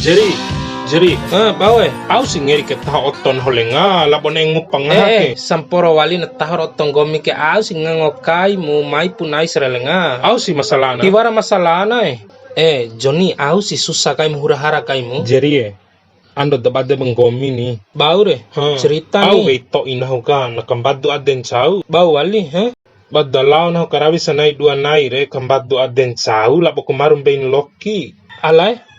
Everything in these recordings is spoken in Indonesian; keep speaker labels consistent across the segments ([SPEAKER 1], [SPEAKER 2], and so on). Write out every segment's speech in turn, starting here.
[SPEAKER 1] Jadi, bawe, au singeri ke tahu oton holenga, laboneng ngupang ngake.
[SPEAKER 2] Samporo wali na tahor otong gomi ke au singa ngokai mu mai punai serelenga.
[SPEAKER 1] Au si masalana.
[SPEAKER 2] Tiwara masalana Johnny au si susah kai hura-hara kai mu.
[SPEAKER 1] Jadi ando dabade menggomi ni.
[SPEAKER 2] Bau re, cerita
[SPEAKER 1] au
[SPEAKER 2] nih.
[SPEAKER 1] beito inahu ka nakambadu aden chau.
[SPEAKER 2] Bau wali,
[SPEAKER 1] Badalao na karawi sanai dua nai re kambadu aden chau labo kumarum bein loki.
[SPEAKER 2] Alai?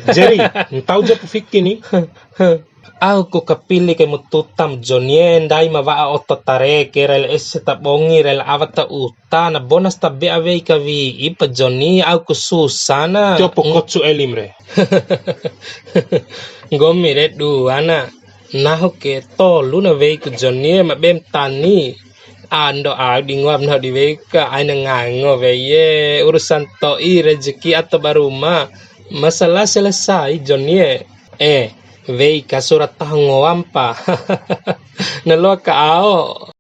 [SPEAKER 1] Jerry, tahu je pufiki ni?
[SPEAKER 2] Aku kepilih ke mututam Johnny dai mawaa oto tare kerel esse tabongi rel awata uta na bonus tabe ave kavi ipa Johnny aku susana.
[SPEAKER 1] Jopo kotsu elim re.
[SPEAKER 2] Gomi re duana naho ke tolu na vei ku Johnny ma bem tani ando di nguap na di veka aina ngango veye urusan toi rezeki atau baruma masalah selesai Johnny vei ka surat tahangowampa nalo ka ao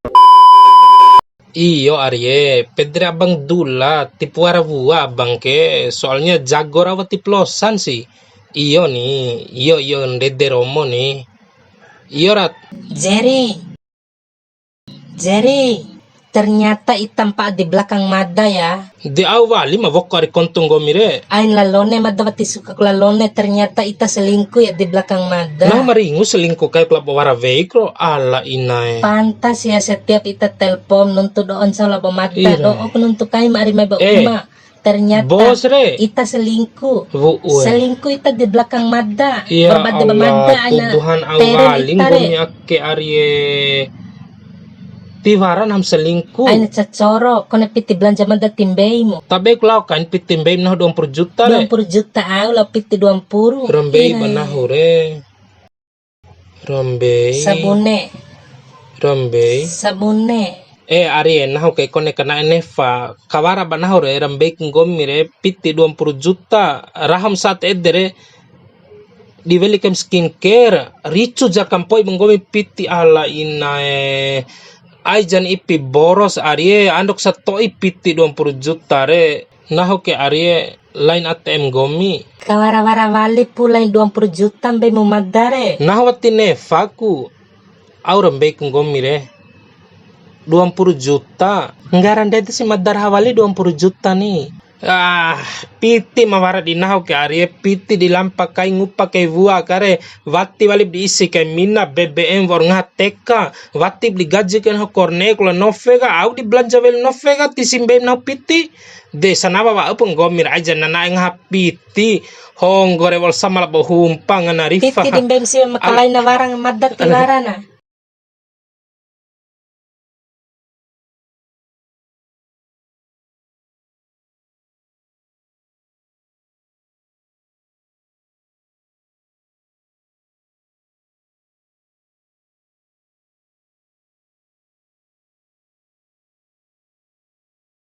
[SPEAKER 2] iyo Arye pedre abang dula tipuara vua abang ke soalnya jago rawat tiplosan sih iyo nih iyo ndede romo nih iyo rat
[SPEAKER 3] Jerry, ternyata itam pa di belakang Mada ya.
[SPEAKER 2] di awali mavok ari kontong gomire
[SPEAKER 3] Ain lalone madawati suka lalone ternyata ita selingkuh ya di belakang Mada.
[SPEAKER 2] nah maringu selingkuh kayak kelapa wara veikro ala inae
[SPEAKER 3] Pantas ya setiap ita telpon nuntu doon sa labo Mada
[SPEAKER 2] Ira.
[SPEAKER 3] doon nuntu kay maari may uma. Ternyata
[SPEAKER 2] bos re
[SPEAKER 3] ita selingkuh.
[SPEAKER 2] Vuue.
[SPEAKER 3] Selingkuh ita di belakang Mada.
[SPEAKER 2] Ya
[SPEAKER 3] Berbada Mada
[SPEAKER 2] Allah, tuduhan awaling gomi ake Arye tiwaran ham selingkuh.
[SPEAKER 3] Ay natsacoro ko napiti belanja Mada timbay mo.
[SPEAKER 2] Tabe klau kain pitim bayi nah 20 juta
[SPEAKER 3] 20
[SPEAKER 2] le.
[SPEAKER 3] juta aw lapiti 20.
[SPEAKER 2] Rambei banahu re. Rambei.
[SPEAKER 3] Sabune.
[SPEAKER 2] Arye nahu kay kone kana enefa kawara banahu re rambei gomi re piti 20 juta raham saat edere dibeli kem skincare ricu jakampoi menggomi piti ala inae Aijan ipi boros Arye andok satoi piti 20 juta re naho ke Arye lain ATM gomi
[SPEAKER 3] Kawara-wara wali pulai 20 juta be mo madare.
[SPEAKER 2] naho watine faku auram be gomi re 20 juta nggaran dete si madar hawali 20 juta nih piti mawara di naho ke Arye piti dilampa kai ngupa kai vua kare wati walip diisi kai mina BBM war ngateka wati beli gaji kan ho korne kula novega au di belanja wel novega tisimbe na piti de sanaba wa upung gomir aja nana eng piti honggore wal samala bohumpang na rifa
[SPEAKER 3] Piti dimbe si makalay na warang madat tilara na.